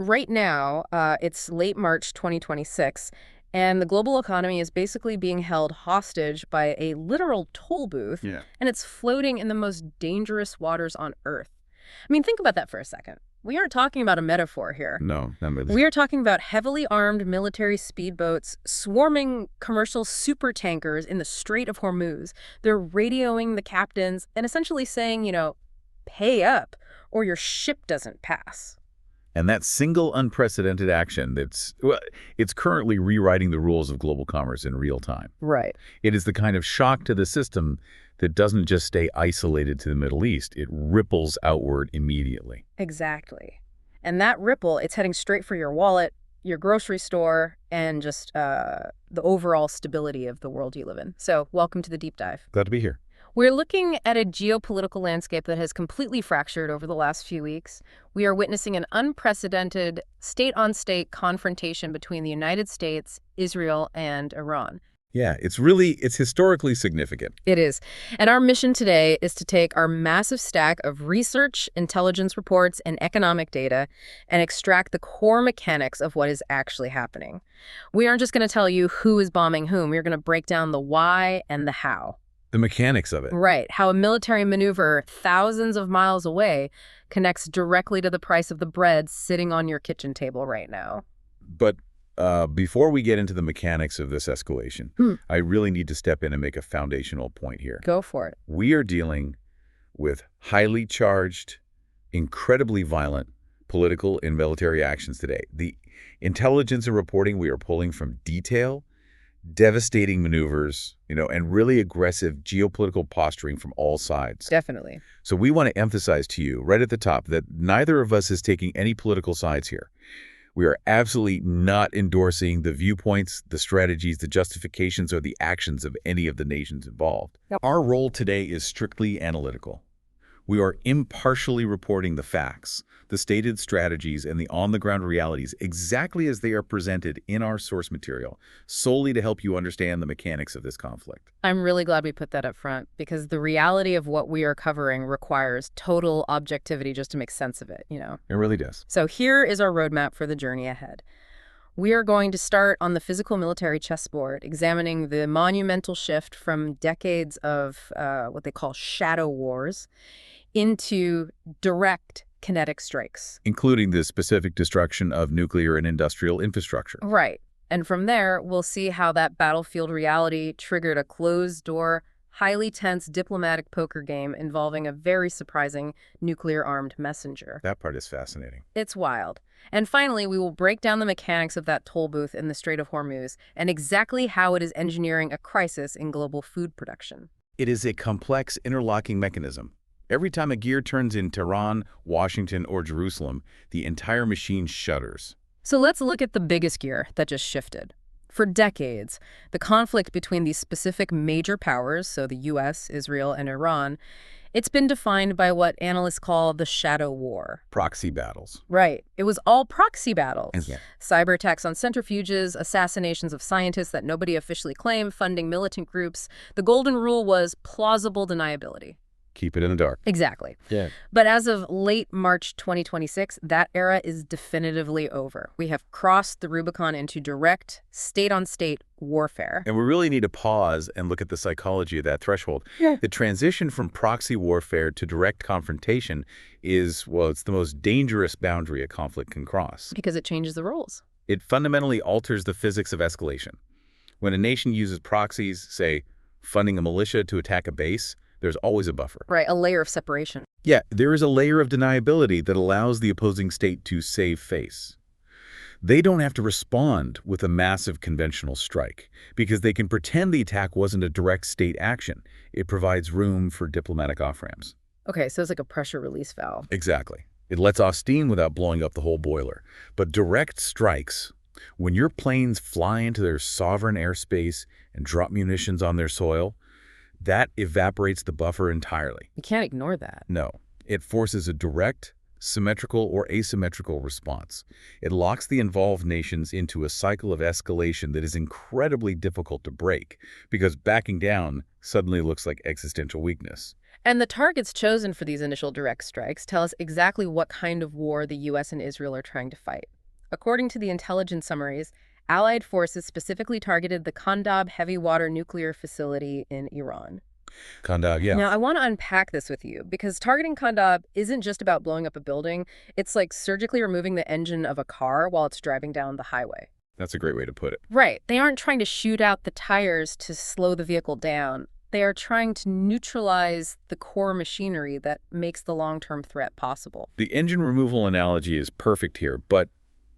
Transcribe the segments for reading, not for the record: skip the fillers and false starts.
Right now, it's late March 2026, and the global economy is basically being held hostage by a literal toll booth, Yeah. and it's floating in the most dangerous waters on Earth. I mean, think about that for a second. We aren't talking about a metaphor here. No, not really. We are talking about heavily armed military speedboats swarming commercial supertankers in the Strait of Hormuz. They're radioing the captains and essentially saying, pay up or your ship doesn't pass. And that single unprecedented action it's currently rewriting the rules of global commerce in real time. Right. It is the kind of shock to the system that doesn't just stay isolated to the Middle East. It ripples outward immediately. Exactly. And that ripple, it's heading straight for your wallet, your grocery store, and just the overall stability of the world you live in. So welcome to the deep dive. Glad to be here. We're looking at a geopolitical landscape that has completely fractured over the last few weeks. We are witnessing an unprecedented state-on-state confrontation between the United States, Israel, and Iran. Yeah, it's historically significant. It is. And our mission today is to take our massive stack of research, intelligence reports, and economic data and extract the core mechanics of what is actually happening. We aren't just going to tell you who is bombing whom. We're going to break down the why and the how. The mechanics of it. Right. How a military maneuver thousands of miles away connects directly to the price of the bread sitting on your kitchen table right now. But before we get into the mechanics of this escalation, I really need to step in and make a foundational point here. Go for it. We are dealing with highly charged, incredibly violent political and military actions today. The intelligence and reporting we are pulling from detail, devastating maneuvers, and really aggressive geopolitical posturing from all sides. Definitely. So we want to emphasize to you right at the top that neither of us is taking any political sides here. We are absolutely not endorsing the viewpoints, the strategies, the justifications, or the actions of any of the nations involved. Yep. Our role today is strictly analytical. We are impartially reporting the facts, the stated strategies, and the on-the-ground realities exactly as they are presented in our source material, solely to help you understand the mechanics of this conflict. I'm really glad we put that up front because the reality of what we are covering requires total objectivity just to make sense of it, It really does. So here is our roadmap for the journey ahead. We are going to start on the physical military chessboard, examining the monumental shift from decades of what they call shadow wars into direct kinetic strikes. Including the specific destruction of nuclear and industrial infrastructure. Right. And from there, we'll see how that battlefield reality triggered a closed-door, highly tense diplomatic poker game involving a very surprising nuclear-armed messenger. That part is fascinating. It's wild. And finally, we will break down the mechanics of that toll booth in the Strait of Hormuz and exactly how it is engineering a crisis in global food production. It is a complex interlocking mechanism. Every time a gear turns in Tehran, Washington, or Jerusalem, the entire machine shudders. So let's look at the biggest gear that just shifted. For decades, the conflict between these specific major powers, so the US, Israel, and Iran, it's been defined by what analysts call the shadow war. Proxy battles. Right. It was all proxy battles. Yeah. Cyber attacks on centrifuges, assassinations of scientists that nobody officially claimed, funding militant groups. The golden rule was plausible deniability. Keep it in the dark. Exactly. Yeah. But as of late March 2026, that era is definitively over. We have crossed the Rubicon into direct, state-on-state warfare. And we really need to pause and look at the psychology of that threshold. Yeah. The transition from proxy warfare to direct confrontation is, it's the most dangerous boundary a conflict can cross. Because it changes the rules. It fundamentally alters the physics of escalation. When a nation uses proxies, say, funding a militia to attack a base, there's always a buffer. Right, a layer of separation. Yeah, there is a layer of deniability that allows the opposing state to save face. They don't have to respond with a massive conventional strike because they can pretend the attack wasn't a direct state action. It provides room for diplomatic off-ramps. Okay, so it's like a pressure release valve. Exactly. It lets off steam without blowing up the whole boiler. But direct strikes, when your planes fly into their sovereign airspace and drop munitions on their soil, that evaporates the buffer entirely. You can't ignore that. No. It forces a direct, symmetrical, or asymmetrical response. It locks the involved nations into a cycle of escalation that is incredibly difficult to break because backing down suddenly looks like existential weakness. And the targets chosen for these initial direct strikes tell us exactly what kind of war the U.S. and Israel are trying to fight. According to the intelligence summaries, Allied forces specifically targeted the Khondab heavy water nuclear facility in Iran. Khondab, yeah. Now, I want to unpack this with you because targeting Khondab isn't just about blowing up a building. It's like surgically removing the engine of a car while it's driving down the highway. That's a great way to put it. Right. They aren't trying to shoot out the tires to slow the vehicle down. They are trying to neutralize the core machinery that makes the long-term threat possible. The engine removal analogy is perfect here, but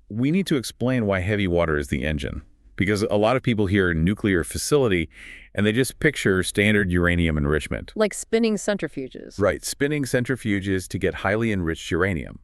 we need to explain why heavy water is the engine. Because a lot of people hear nuclear facility and they just picture standard uranium enrichment. Like spinning centrifuges. Right, spinning centrifuges to get highly enriched uranium.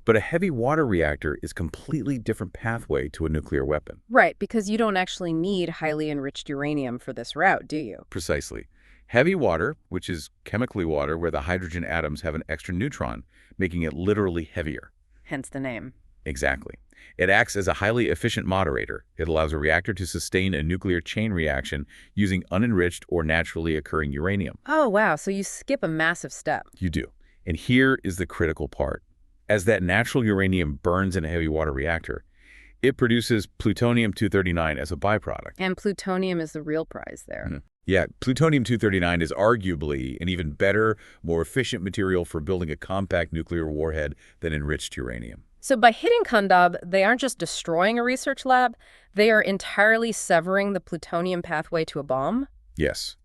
But a heavy water reactor is a completely different pathway to a nuclear weapon. Right, because you don't actually need highly enriched uranium for this route, do you? Precisely. Heavy water, which is chemically water where the hydrogen atoms have an extra neutron, making it literally heavier. Hence the name. Exactly. It acts as a highly efficient moderator. It allows a reactor to sustain a nuclear chain reaction using unenriched or naturally occurring uranium. Oh, wow. So you skip a massive step. You do. And here is the critical part. As that natural uranium burns in a heavy water reactor, it produces plutonium-239 as a byproduct. And plutonium is the real prize there. Mhm. Yeah, plutonium-239 is arguably an even better, more efficient material for building a compact nuclear warhead than enriched uranium. So by hitting Khondab, they aren't just destroying a research lab, they are entirely severing the plutonium pathway to a bomb? Yes.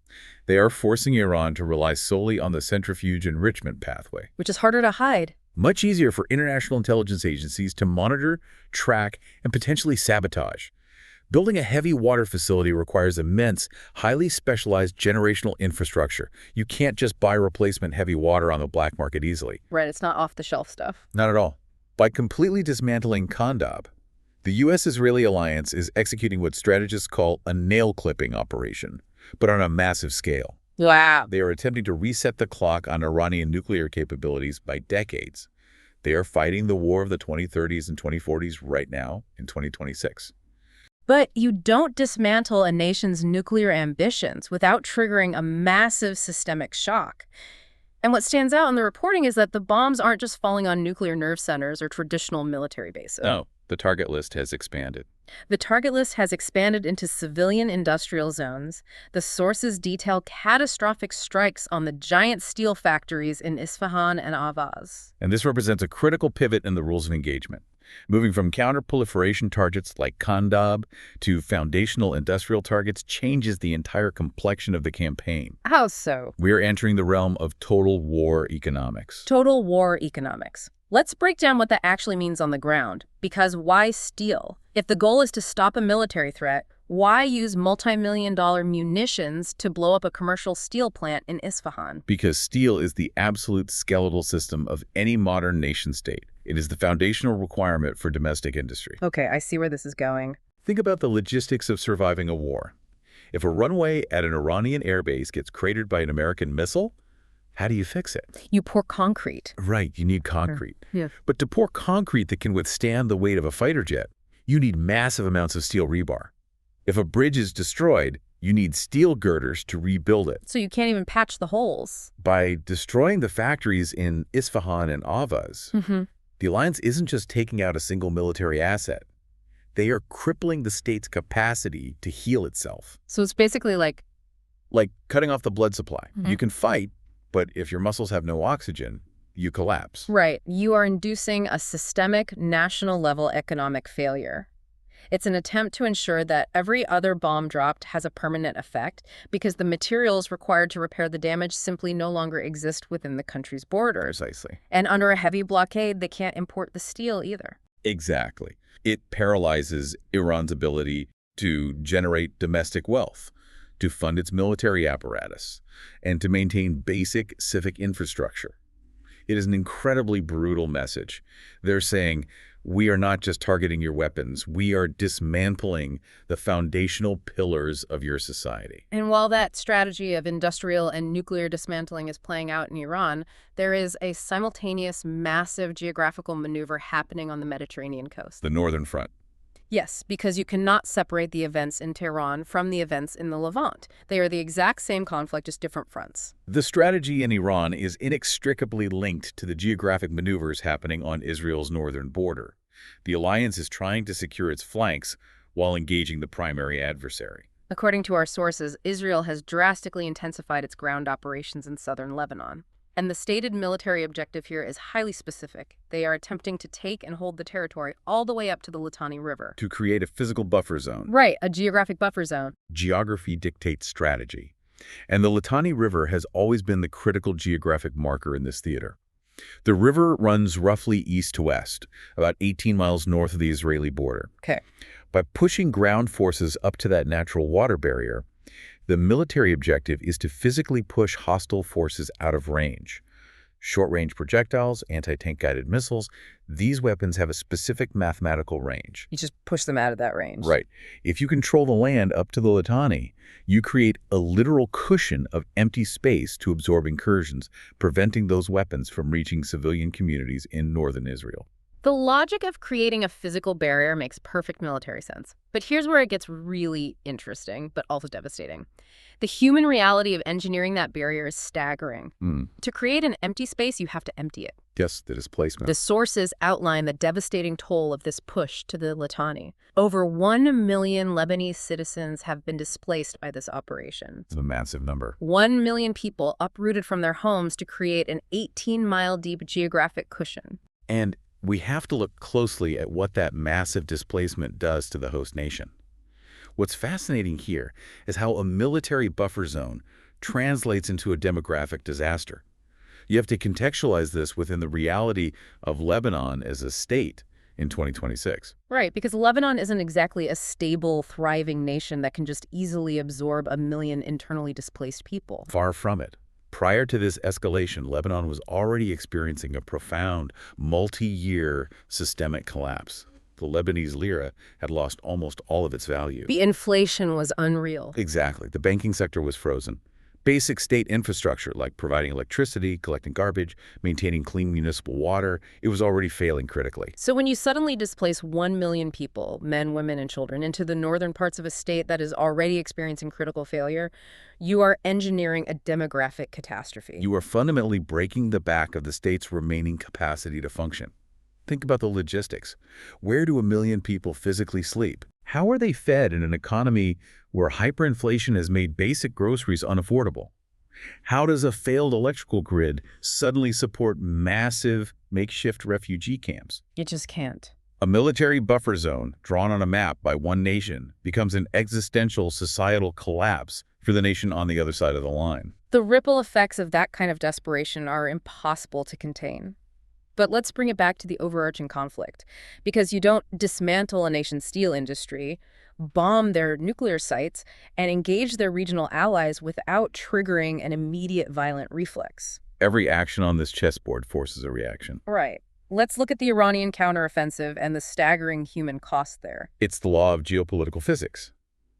They are forcing Iran to rely solely on the centrifuge enrichment pathway. Which is harder to hide. Much easier for international intelligence agencies to monitor, track, and potentially sabotage. Building a heavy water facility requires immense, highly specialized generational infrastructure. You can't just buy replacement heavy water on the black market easily. Right, it's not off-the-shelf stuff. Not at all. By completely dismantling Khondab, the U.S.-Israeli alliance is executing what strategists call a nail-clipping operation, but on a massive scale. Wow. They are attempting to reset the clock on Iranian nuclear capabilities by decades. They are fighting the war of the 2030s and 2040s right now in 2026. But you don't dismantle a nation's nuclear ambitions without triggering a massive systemic shock. And what stands out in the reporting is that the bombs aren't just falling on nuclear nerve centers or traditional military bases. No, the target list has expanded. The target list has expanded into civilian industrial zones. The sources detail catastrophic strikes on the giant steel factories in Isfahan and Avaz. And this represents a critical pivot in the rules of engagement. Moving from counter-proliferation targets like Khondab to foundational industrial targets changes the entire complexion of the campaign. How so? We are entering the realm of total war economics. Total war economics. Let's break down what that actually means on the ground. Because why steel? If the goal is to stop a military threat, why use multi-million-dollar munitions to blow up a commercial steel plant in Isfahan? Because steel is the absolute skeletal system of any modern nation-state. It is the foundational requirement for domestic industry. Okay, I see where this is going. Think about the logistics of surviving a war. If a runway at an Iranian airbase gets cratered by an American missile, how do you fix it? You pour concrete. Right, you need concrete. Yeah. But to pour concrete that can withstand the weight of a fighter jet, you need massive amounts of steel rebar. If a bridge is destroyed, you need steel girders to rebuild it. So you can't even patch the holes. By destroying the factories in Isfahan and Avaz, the alliance isn't just taking out a single military asset. They are crippling the state's capacity to heal itself. So it's basically like cutting off the blood supply. You can fight, but if your muscles have no oxygen, you collapse. Right. You are inducing a systemic, national-level economic failure. It's an attempt to ensure that every other bomb dropped has a permanent effect because the materials required to repair the damage simply no longer exist within the country's borders. Precisely. And under a heavy blockade, they can't import the steel either. Exactly. It paralyzes Iran's ability to generate domestic wealth, to fund its military apparatus, and to maintain basic civic infrastructure. It is an incredibly brutal message. They're saying, we are not just targeting your weapons, we are dismantling the foundational pillars of your society. And while that strategy of industrial and nuclear dismantling is playing out in Iran, there is a simultaneous massive geographical maneuver happening on the Mediterranean coast. The Northern Front. Yes, because you cannot separate the events in Tehran from the events in the Levant. They are the exact same conflict, just different fronts. The strategy in Iran is inextricably linked to the geographic maneuvers happening on Israel's northern border. The alliance is trying to secure its flanks while engaging the primary adversary. According to our sources, Israel has drastically intensified its ground operations in southern Lebanon. And the stated military objective here is highly specific. They are attempting to take and hold the territory all the way up to the Litani River. To create a physical buffer zone. Right, a geographic buffer zone. Geography dictates strategy. And the Litani River has always been the critical geographic marker in this theater. The river runs roughly east to west, about 18 miles north of the Israeli border. Okay. By pushing ground forces up to that natural water barrier, the military objective is to physically push hostile forces out of range. Short-range projectiles, anti-tank guided missiles, these weapons have a specific mathematical range. You just push them out of that range. Right. If you control the land up to the Litani, you create a literal cushion of empty space to absorb incursions, preventing those weapons from reaching civilian communities in northern Israel. The logic of creating a physical barrier makes perfect military sense. But here's where it gets really interesting, but also devastating. The human reality of engineering that barrier is staggering. To create an empty space, you have to empty it. Yes, the displacement. The sources outline the devastating toll of this push to the Litani. Over 1 million Lebanese citizens have been displaced by this operation. It's a massive number. 1 million people uprooted from their homes to create an 18-mile-deep geographic cushion. And we have to look closely at what that massive displacement does to the host nation. What's fascinating here is how a military buffer zone translates into a demographic disaster. You have to contextualize this within the reality of Lebanon as a state in 2026. Right, because Lebanon isn't exactly a stable, thriving nation that can just easily absorb 1 million internally displaced people. Far from it. Prior to this escalation, Lebanon was already experiencing a profound, multi-year systemic collapse. The Lebanese lira had lost almost all of its value. The inflation was unreal. Exactly. The banking sector was frozen. Basic state infrastructure, like providing electricity, collecting garbage, maintaining clean municipal water, it was already failing critically. So when you suddenly displace 1 million people, men, women, and children, into the northern parts of a state that is already experiencing critical failure, you are engineering a demographic catastrophe. You are fundamentally breaking the back of the state's remaining capacity to function. Think about the logistics. Where do 1 million people physically sleep? How are they fed in an economy where hyperinflation has made basic groceries unaffordable? How does a failed electrical grid suddenly support massive makeshift refugee camps? You just can't. A military buffer zone drawn on a map by one nation becomes an existential societal collapse for the nation on the other side of the line. The ripple effects of that kind of desperation are impossible to contain. But let's bring it back to the overarching conflict, because you don't dismantle a nation's steel industry, bomb their nuclear sites, and engage their regional allies without triggering an immediate violent reflex. Every action on this chessboard forces a reaction. Right. Let's look at the Iranian counteroffensive and the staggering human cost there. It's the law of geopolitical physics.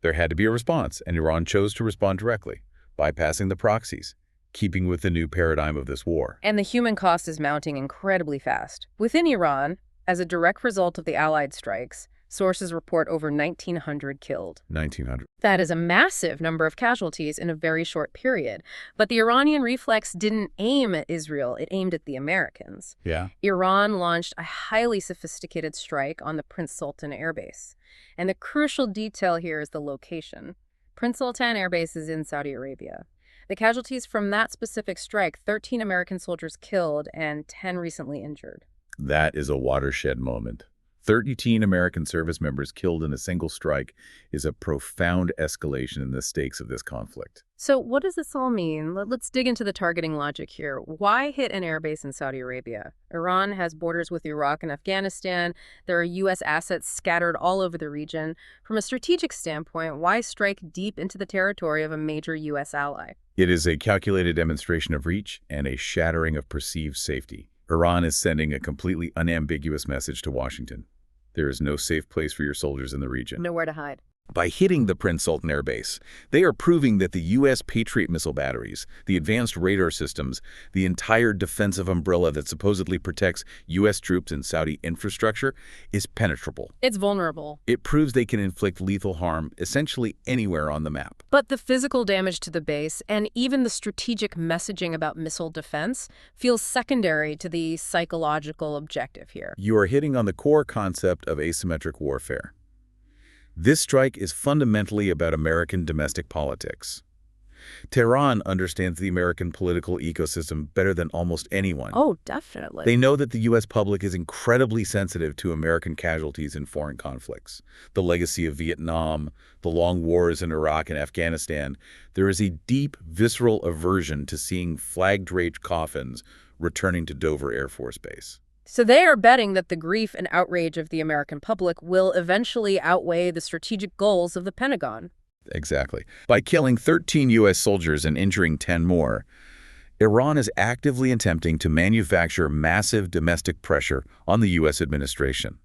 There had to be a response, and Iran chose to respond directly, bypassing the proxies, keeping with the new paradigm of this war. And the human cost is mounting incredibly fast. Within Iran, as a direct result of the Allied strikes, sources report over 1,900 killed. 1,900. That is a massive number of casualties in a very short period. But the Iranian reflex didn't aim at Israel, it aimed at the Americans. Yeah. Iran launched a highly sophisticated strike on the Prince Sultan Air Base. And the crucial detail here is the location. Prince Sultan Air Base is in Saudi Arabia. The casualties from that specific strike, 13 American soldiers killed and 10 recently injured. That is a watershed moment. 13 American service members killed in a single strike is a profound escalation in the stakes of this conflict. So what does this all mean? Let's dig into the targeting logic here. Why hit an airbase in Saudi Arabia? Iran has borders with Iraq and Afghanistan. There are U.S. assets scattered all over the region. From a strategic standpoint, why strike deep into the territory of a major U.S. ally? It is a calculated demonstration of reach and a shattering of perceived safety. Iran is sending a completely unambiguous message to Washington. There is no safe place for your soldiers in the region. Nowhere to hide. By hitting the Prince Sultan Air Base, they are proving that the U.S. Patriot missile batteries, the advanced radar systems, the entire defensive umbrella that supposedly protects U.S. troops and Saudi infrastructure is penetrable. It's vulnerable. It proves they can inflict lethal harm essentially anywhere on the map. But the physical damage to the base and even the strategic messaging about missile defense feels secondary to the psychological objective here. You are hitting on the core concept of asymmetric warfare. This strike is fundamentally about American domestic politics. Tehran understands the American political ecosystem better than almost anyone. Oh, definitely. They know that the U.S. public is incredibly sensitive to American casualties in foreign conflicts. The legacy of Vietnam, the long wars in Iraq and Afghanistan. There is a deep, visceral aversion to seeing flag-draped coffins returning to Dover Air Force Base. So they are betting that the grief and outrage of the American public will eventually outweigh the strategic goals of the Pentagon. Exactly. By killing 13 U.S. soldiers and injuring 10 more, Iran is actively attempting to manufacture massive domestic pressure on the U.S. administration.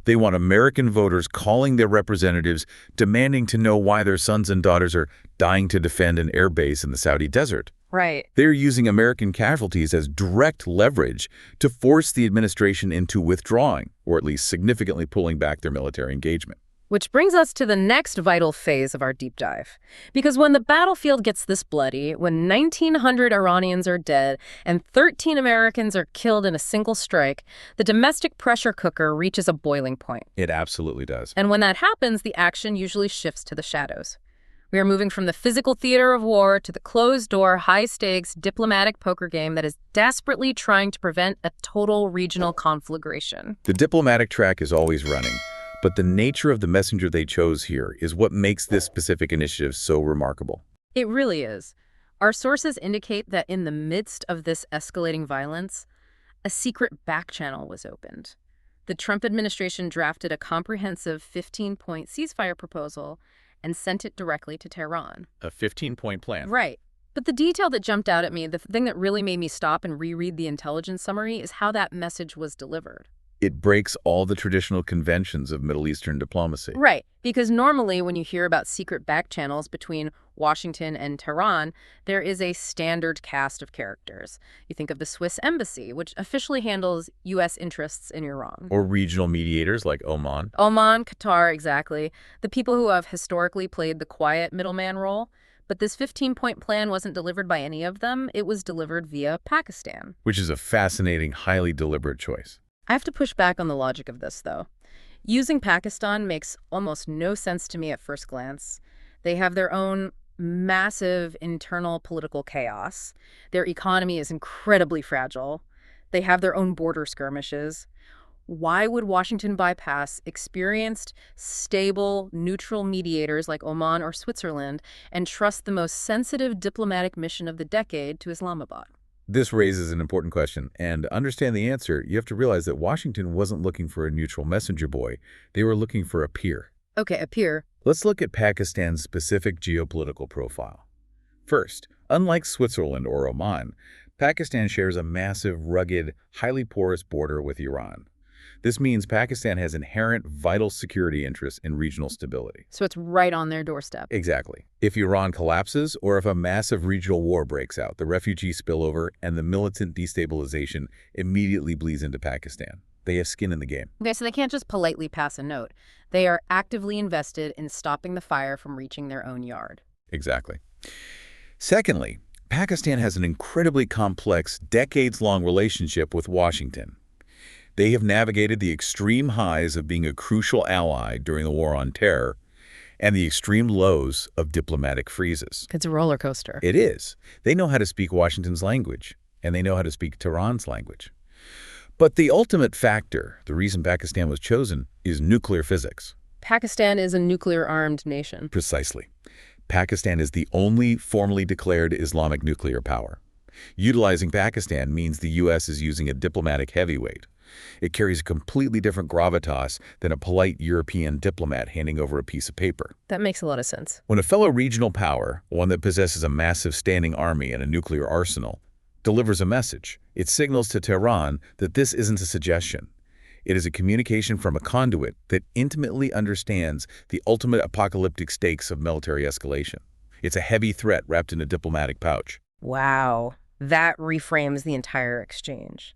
They want American voters calling their representatives, demanding to know why their sons and daughters are dying to defend an air base in the Saudi desert. Right. They're using American casualties as direct leverage to force the administration into withdrawing, or at least significantly pulling back their military engagement. Which brings us to the next vital phase of our deep dive. Because when the battlefield gets this bloody, when 1,900 Iranians are dead and 13 Americans are killed in a single strike, the domestic pressure cooker reaches a boiling point. It absolutely does. And when that happens, the action usually shifts to the shadows. We are moving from the physical theater of war to the closed-door, high-stakes diplomatic poker game that is desperately trying to prevent a total regional conflagration. The diplomatic track is always running, but the nature of the messenger they chose here is what makes this specific initiative so remarkable. It really is. Our sources indicate that in the midst of this escalating violence, a secret back channel was opened. The Trump administration drafted a comprehensive 15-point ceasefire proposal and sent it directly to Tehran. A 15-point plan. Right. But the detail that jumped out at me, the thing that really made me stop and reread the intelligence summary, is how that message was delivered. It breaks all the traditional conventions of Middle Eastern diplomacy. Right, because normally when you hear about secret back channels between Washington and Tehran, there is a standard cast of characters. You think of the Swiss embassy, which officially handles U.S. interests in Iran. Or regional mediators like Oman. Oman, Qatar, exactly. The people who have historically played the quiet middleman role. But this 15-point plan wasn't delivered by any of them. It was delivered via Pakistan. Which is a fascinating, highly deliberate choice. I have to push back on the logic of this, though. Using Pakistan makes almost no sense to me at first glance. They have their own massive internal political chaos. Their economy is incredibly fragile. They have their own border skirmishes. Why would Washington bypass experienced, stable, neutral mediators like Oman or Switzerland and trust the most sensitive diplomatic mission of the decade to Islamabad? This raises an important question, and to understand the answer, you have to realize that Washington wasn't looking for a neutral messenger boy. They were looking for a peer. Okay, a peer. Let's look at Pakistan's specific geopolitical profile. First, unlike Switzerland or Oman, Pakistan shares a massive, rugged, highly porous border with Iran. This means Pakistan has inherent vital security interests in regional stability. So it's right on their doorstep. Exactly. If Iran collapses or if a massive regional war breaks out, the refugee spillover and the militant destabilization immediately bleeds into Pakistan. They have skin in the game. Okay, so they can't just politely pass a note. They are actively invested in stopping the fire from reaching their own yard. Exactly. Secondly, Pakistan has an incredibly complex, decades-long relationship with Washington. They have navigated the extreme highs of being a crucial ally during the War on Terror and the extreme lows of diplomatic freezes. It's a roller coaster. It is. They know how to speak Washington's language, and they know how to speak Tehran's language. But the ultimate factor, the reason Pakistan was chosen, is nuclear physics. Pakistan is a nuclear-armed nation. Precisely. Pakistan is the only formally declared Islamic nuclear power. Utilizing Pakistan means the U.S. is using a diplomatic heavyweight. It carries a completely different gravitas than a polite European diplomat handing over a piece of paper. That makes a lot of sense. When a fellow regional power, one that possesses a massive standing army and a nuclear arsenal, delivers a message, it signals to Tehran that this isn't a suggestion. It is a communication from a conduit that intimately understands the ultimate apocalyptic stakes of military escalation. It's a heavy threat wrapped in a diplomatic pouch. Wow, that reframes the entire exchange.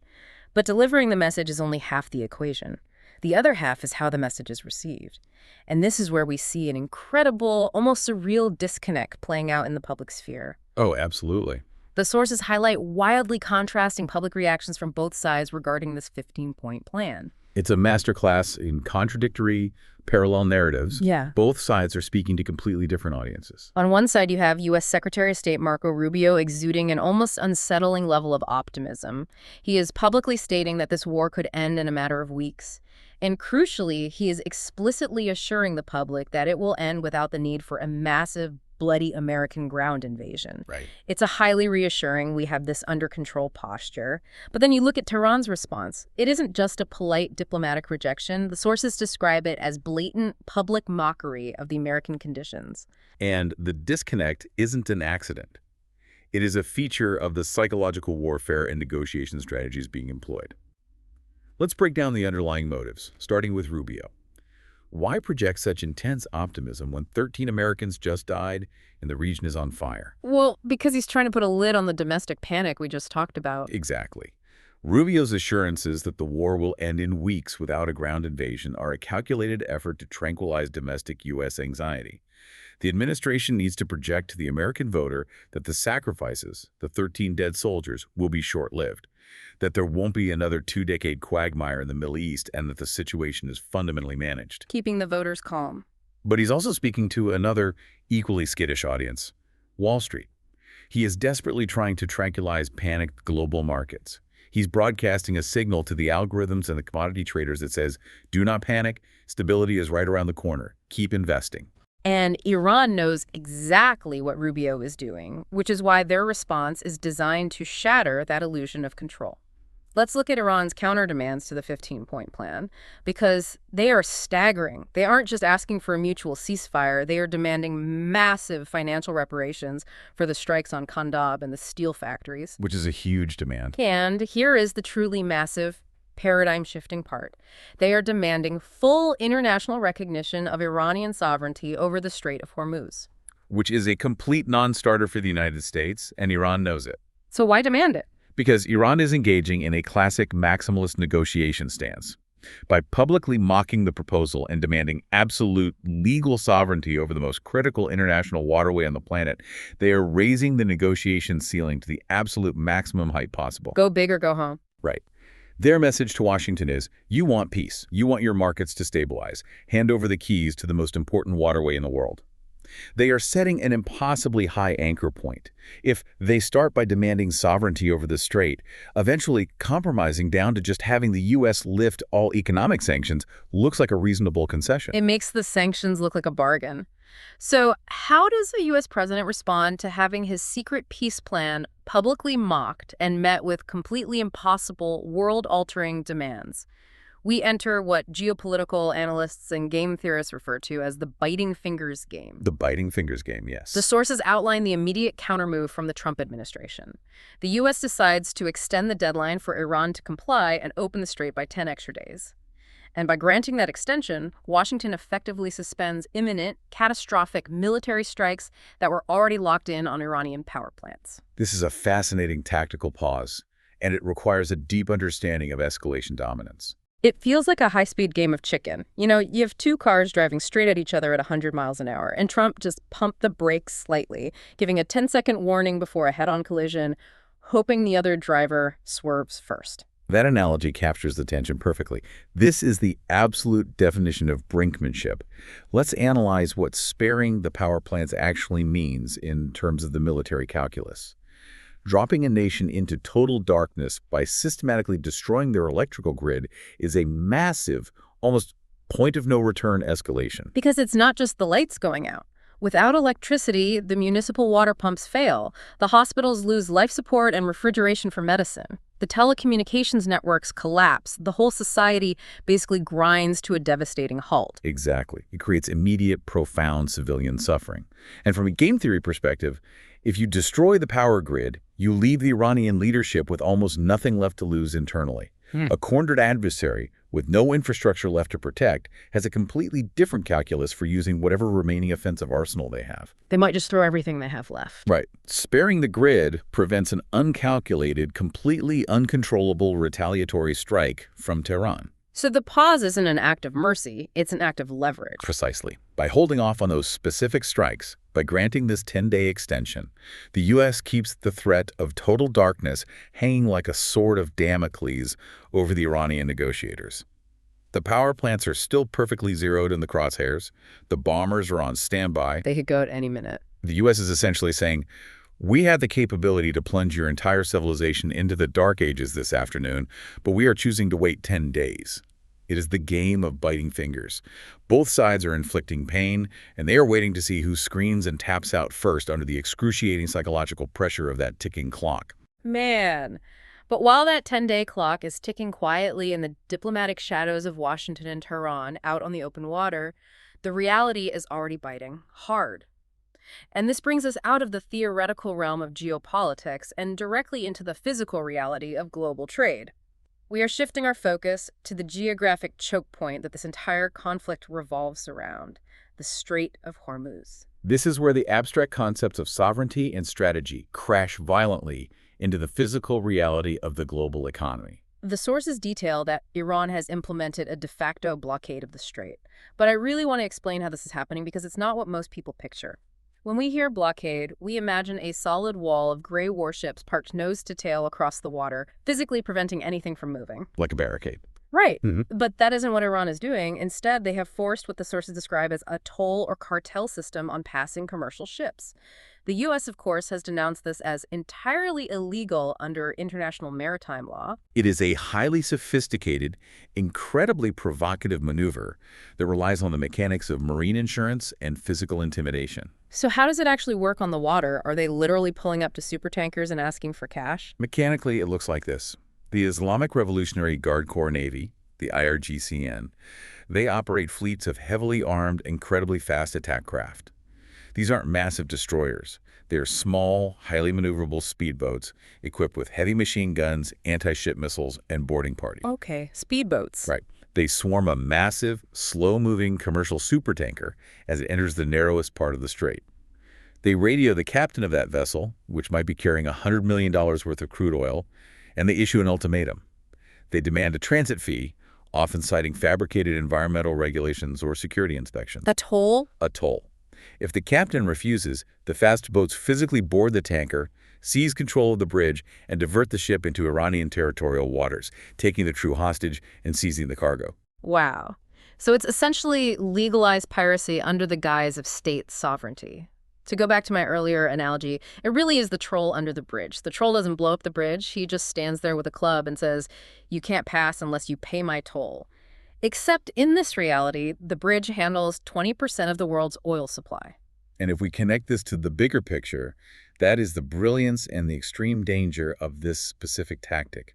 But delivering the message is only half the equation. The other half is how the message is received. And this is where we see an incredible, almost surreal disconnect playing out in the public sphere. Oh, absolutely. The sources highlight wildly contrasting public reactions from both sides regarding this 15-point plan. It's a masterclass in contradictory, parallel narratives. Yeah. Both sides are speaking to completely different audiences. On one side, you have U.S. Secretary of State Marco Rubio exuding an almost unsettling level of optimism. He is publicly stating that this war could end in a matter of weeks. And crucially, he is explicitly assuring the public that it will end without the need for a massive, bloody American ground invasion. Right. It's a highly reassuring we have this under control posture. But then you look at Tehran's response. It isn't just a polite diplomatic rejection. The sources describe it as blatant public mockery of the American conditions. And the disconnect isn't an accident. It is a feature of the psychological warfare and negotiation strategies being employed. Let's break down the underlying motives, starting with Rubio. Why project such intense optimism when 13 Americans just died and the region is on fire? Well, because he's trying to put a lid on the domestic panic we just talked about. Exactly. Rubio's assurances that the war will end in weeks without a ground invasion are a calculated effort to tranquilize domestic U.S. anxiety. The administration needs to project to the American voter that the sacrifices, the 13 dead soldiers, will be short-lived, that there won't be another two-decade quagmire in the Middle East, and that the situation is fundamentally managed. Keeping the voters calm. But he's also speaking to another equally skittish audience, Wall Street. He is desperately trying to tranquilize panicked global markets. He's broadcasting a signal to the algorithms and the commodity traders that says, do not panic, stability is right around the corner, keep investing. And Iran knows exactly what Rubio is doing, which is why their response is designed to shatter that illusion of control. Let's look at Iran's counterdemands to the 15-point plan, because they are staggering. They aren't just asking for a mutual ceasefire. They are demanding massive financial reparations for the strikes on Khondab and the steel factories. Which is a huge demand. And here is the truly massive paradigm-shifting part. They are demanding full international recognition of Iranian sovereignty over the Strait of Hormuz. Which is a complete non-starter for the United States, and Iran knows it. So why demand it? Because Iran is engaging in a classic maximalist negotiation stance. By publicly mocking the proposal and demanding absolute legal sovereignty over the most critical international waterway on the planet, they are raising the negotiation ceiling to the absolute maximum height possible. Go big or go home. Right. Their message to Washington is, you want peace. You want your markets to stabilize. Hand over the keys to the most important waterway in the world. They are setting an impossibly high anchor point. If they start by demanding sovereignty over the strait, eventually compromising down to just having the U.S. lift all economic sanctions looks like a reasonable concession. It makes the sanctions look like a bargain. So how does the U.S. president respond to having his secret peace plan publicly mocked and met with completely impossible, world-altering demands? We enter what geopolitical analysts and game theorists refer to as the biting fingers game. The biting fingers game, yes. The sources outline the immediate countermove from the Trump administration. The U.S. decides to extend the deadline for Iran to comply and open the strait by 10 extra days. And by granting that extension, Washington effectively suspends imminent, catastrophic military strikes that were already locked in on Iranian power plants. This is a fascinating tactical pause, and it requires a deep understanding of escalation dominance. It feels like a high-speed game of chicken. You know, you have two cars driving straight at each other at 100 miles an hour, and Trump just pumped the brakes slightly, giving a 10-second warning before a head-on collision, hoping the other driver swerves first. That analogy captures the tension perfectly. This is the absolute definition of brinkmanship. Let's analyze what sparing the power plants actually means in terms of the military calculus. Dropping a nation into total darkness by systematically destroying their electrical grid is a massive, almost point-of-no-return escalation. Because it's not just the lights going out. Without electricity, the municipal water pumps fail. The hospitals lose life support and refrigeration for medicine. The telecommunications networks collapse. The whole society basically grinds to a devastating halt. Exactly. It creates immediate, profound civilian suffering. And from a game theory perspective, if you destroy the power grid, you leave the Iranian leadership with almost nothing left to lose internally. A cornered adversary with no infrastructure left to protect, has a completely different calculus for using whatever remaining offensive arsenal they have. They might just throw everything they have left. Right. Sparing the grid prevents an uncalculated, completely uncontrollable retaliatory strike from Tehran. So the pause isn't an act of mercy, it's an act of leverage. Precisely. By holding off on those specific strikes, by granting this 10-day extension, the U.S. keeps the threat of total darkness hanging like a sword of Damocles over the Iranian negotiators. The power plants are still perfectly zeroed in the crosshairs. The bombers are on standby. They could go at any minute. The U.S. is essentially saying, we have the capability to plunge your entire civilization into the dark ages this afternoon, but we are choosing to wait 10 days. It is the game of biting fingers. Both sides are inflicting pain, and they are waiting to see who screams and taps out first under the excruciating psychological pressure of that ticking clock. Man. But while that 10-day clock is ticking quietly in the diplomatic shadows of Washington and Tehran out on the open water, the reality is already biting hard. And this brings us out of the theoretical realm of geopolitics and directly into the physical reality of global trade. We are shifting our focus to the geographic choke point that this entire conflict revolves around, the Strait of Hormuz. This is where the abstract concepts of sovereignty and strategy crash violently into the physical reality of the global economy. The sources detail that Iran has implemented a de facto blockade of the strait. But I really want to explain how this is happening because it's not what most people picture. When we hear blockade, we imagine a solid wall of gray warships parked nose to tail across the water, physically preventing anything from moving. Like a barricade. Right. But that isn't what Iran is doing. Instead, they have forced what the sources describe as a toll or cartel system on passing commercial ships. The U.S., of course, has denounced this as entirely illegal under international maritime law. It is a highly sophisticated, incredibly provocative maneuver that relies on the mechanics of marine insurance and physical intimidation. So how does it actually work on the water? Are they literally pulling up to supertankers and asking for cash? Mechanically, it looks like this. The Islamic Revolutionary Guard Corps Navy, the IRGCN, they operate fleets of heavily armed, incredibly fast attack craft. These aren't massive destroyers. They're small, highly maneuverable speedboats equipped with heavy machine guns, anti-ship missiles, and boarding parties. Okay, speedboats. Right. They swarm a massive, slow-moving commercial supertanker as it enters the narrowest part of the strait. They radio the captain of that vessel, which might be carrying $100 million worth of crude oil, and they issue an ultimatum. They demand a transit fee, often citing fabricated environmental regulations or security inspections. A toll? A toll. If the captain refuses, the fast boats physically board the tanker, seize control of the bridge, and divert the ship into Iranian territorial waters, taking the crew hostage and seizing the cargo. Wow. So it's essentially legalized piracy under the guise of state sovereignty. To go back to my earlier analogy, it really is the troll under the bridge. The troll doesn't blow up the bridge. He just stands there with a club and says, "You can't pass unless you pay my toll." Except in this reality, the bridge handles 20% of the world's oil supply. And if we connect this to the bigger picture, that is the brilliance and the extreme danger of this specific tactic.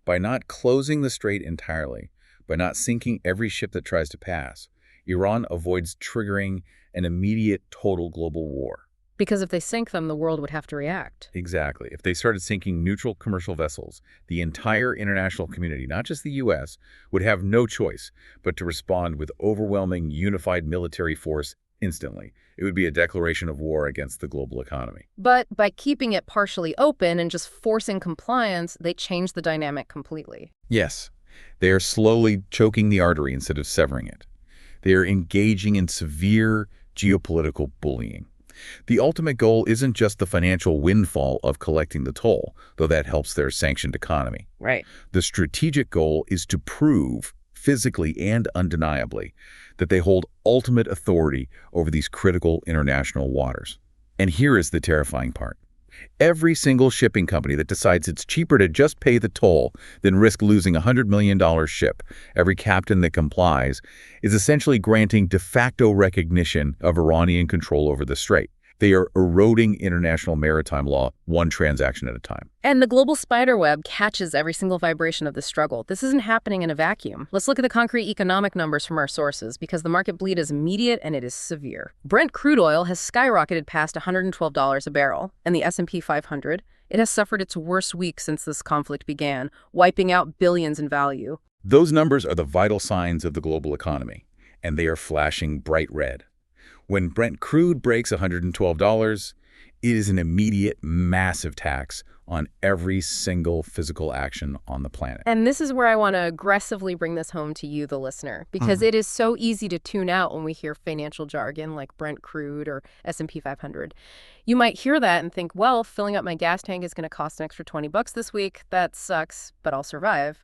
By not closing the strait entirely, by not sinking every ship that tries to pass, Iran avoids triggering an immediate total global war. Because if they sink them, the world would have to react. Exactly. If they started sinking neutral commercial vessels, the entire international community, not just the U.S., would have no choice but to respond with overwhelming unified military force instantly. It would be a declaration of war against the global economy. But by keeping it partially open and just forcing compliance, they change the dynamic completely. Yes. They are slowly choking the artery instead of severing it. They are engaging in severe geopolitical bullying. The ultimate goal isn't just the financial windfall of collecting the toll, though that helps their sanctioned economy. Right. The strategic goal is to prove, physically and undeniably, that they hold ultimate authority over these critical international waters. And here is the terrifying part. Every single shipping company that decides it's cheaper to just pay the toll than risk losing a $100 million ship, every captain that complies, is essentially granting de facto recognition of Iranian control over the strait. They are eroding international maritime law one transaction at a time. And the global spiderweb catches every single vibration of the struggle. This isn't happening in a vacuum. Let's look at the concrete economic numbers from our sources, because the market bleed is immediate and it is severe. Brent crude oil has skyrocketed past $112 a barrel, and the S&P 500, it has suffered its worst week since this conflict began, wiping out billions in value. Those numbers are the vital signs of the global economy, and they are flashing bright red. When Brent crude breaks $112, it is an immediate, massive tax on every single physical action on the planet. And this is where I want to aggressively bring this home to you, the listener, because it is so easy to tune out when we hear financial jargon like Brent crude or S&P 500. You might hear that and think, well, filling up my gas tank is going to cost an extra $20 this week. That sucks, but I'll survive.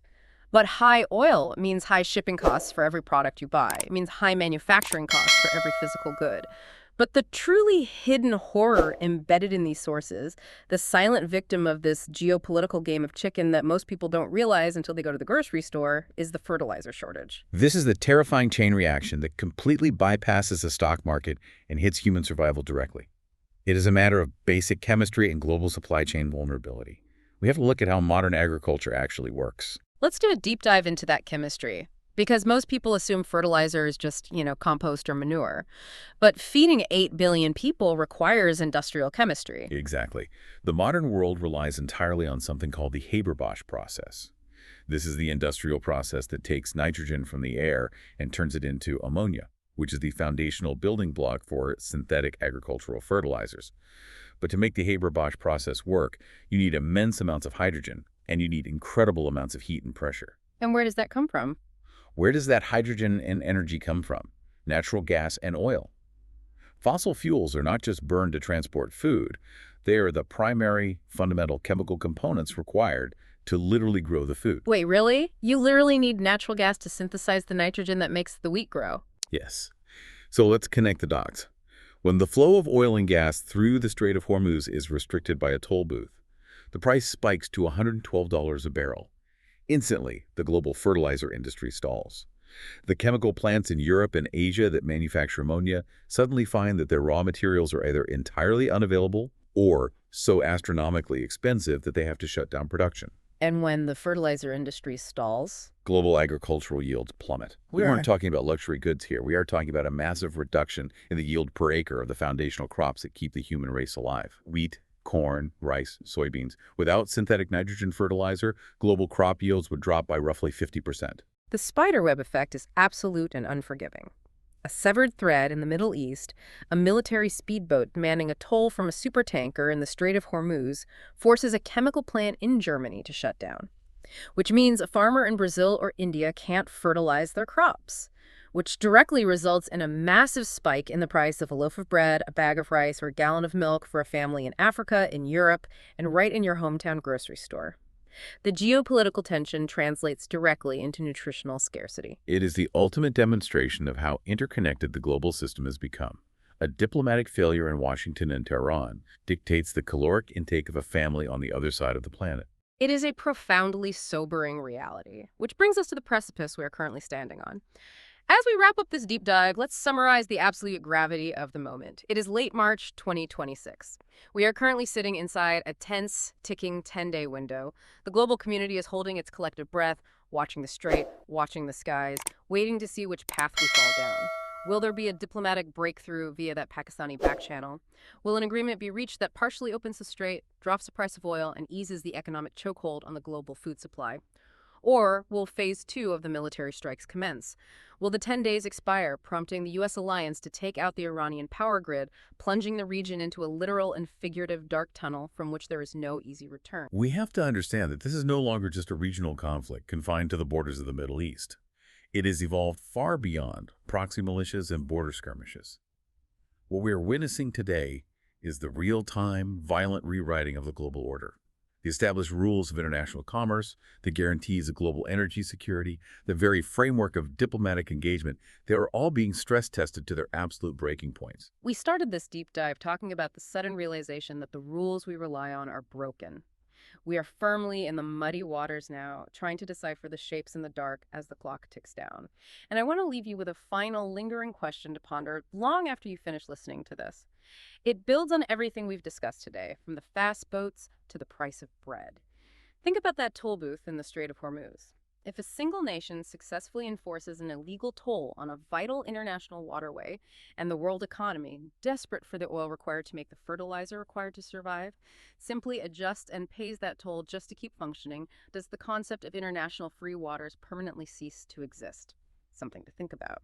But high oil means high shipping costs for every product you buy. It means high manufacturing costs for every physical good. But the truly hidden horror embedded in these sources, the silent victim of this geopolitical game of chicken that most people don't realize until they go to the grocery store, is the fertilizer shortage. This is the terrifying chain reaction that completely bypasses the stock market and hits human survival directly. It is a matter of basic chemistry and global supply chain vulnerability. We have to look at how modern agriculture actually works. Let's do a deep dive into that chemistry. Because most people assume fertilizer is just, compost or manure. But feeding 8 billion people requires industrial chemistry. Exactly. The modern world relies entirely on something called the Haber-Bosch process. This is the industrial process that takes nitrogen from the air and turns it into ammonia, which is the foundational building block for synthetic agricultural fertilizers. But to make the Haber-Bosch process work, you need immense amounts of hydrogen, and you need incredible amounts of heat and pressure. And where does that come from? Where does that hydrogen and energy come from? Natural gas and oil. Fossil fuels are not just burned to transport food. They are the primary fundamental chemical components required to literally grow the food. Wait, really? You literally need natural gas to synthesize the nitrogen that makes the wheat grow? Yes. So let's connect the dots. When the flow of oil and gas through the Strait of Hormuz is restricted by a toll booth, the price spikes to $112 a barrel. Instantly, the global fertilizer industry stalls. The chemical plants in Europe and Asia that manufacture ammonia suddenly find that their raw materials are either entirely unavailable or so astronomically expensive that they have to shut down production. And when the fertilizer industry stalls? Global agricultural yields plummet. We aren't talking about luxury goods here. We are talking about a massive reduction in the yield per acre of the foundational crops that keep the human race alive. Wheat, corn, rice, soybeans. Without synthetic nitrogen fertilizer, global crop yields would drop by roughly 50%. The spiderweb effect is absolute and unforgiving. A severed thread in the Middle East, a military speedboat demanding a toll from a supertanker in the Strait of Hormuz forces a chemical plant in Germany to shut down, which means a farmer in Brazil or India can't fertilize their crops, which directly results in a massive spike in the price of a loaf of bread, a bag of rice, or a gallon of milk for a family in Africa, in Europe, and right in your hometown grocery store. The geopolitical tension translates directly into nutritional scarcity. It is the ultimate demonstration of how interconnected the global system has become. A diplomatic failure in Washington and Tehran dictates the caloric intake of a family on the other side of the planet. It is a profoundly sobering reality, which brings us to the precipice we are currently standing on. As we wrap up this deep dive, let's summarize the absolute gravity of the moment. It is late March 2026. We are currently sitting inside a tense, ticking 10-day window. The global community is holding its collective breath, watching the strait, watching the skies, waiting to see which path we fall down. Will there be a diplomatic breakthrough via that Pakistani back channel? Will an agreement be reached that partially opens the strait, drops the price of oil, and eases the economic chokehold on the global food supply? Or will phase 2 of the military strikes commence? Will the 10 days expire, prompting the U.S. alliance to take out the Iranian power grid, plunging the region into a literal and figurative dark tunnel from which there is no easy return? We have to understand that this is no longer just a regional conflict confined to the borders of the Middle East. It has evolved far beyond proxy militias and border skirmishes. What we are witnessing today is the real-time, violent rewriting of the global order. The established rules of international commerce, the guarantees of global energy security, the very framework of diplomatic engagement, they are all being stress-tested to their absolute breaking points. We started this deep dive talking about the sudden realization that the rules we rely on are broken. We are firmly in the muddy waters now, trying to decipher the shapes in the dark as the clock ticks down. And I want to leave you with a final lingering question to ponder long after you finish listening to this. It builds on everything we've discussed today, from the fast boats to the price of bread. Think about that toll booth in the Strait of Hormuz. If a single nation successfully enforces an illegal toll on a vital international waterway and the world economy, desperate for the oil required to make the fertilizer required to survive, simply adjusts and pays that toll just to keep functioning, does the concept of international free waters permanently cease to exist? Something to think about.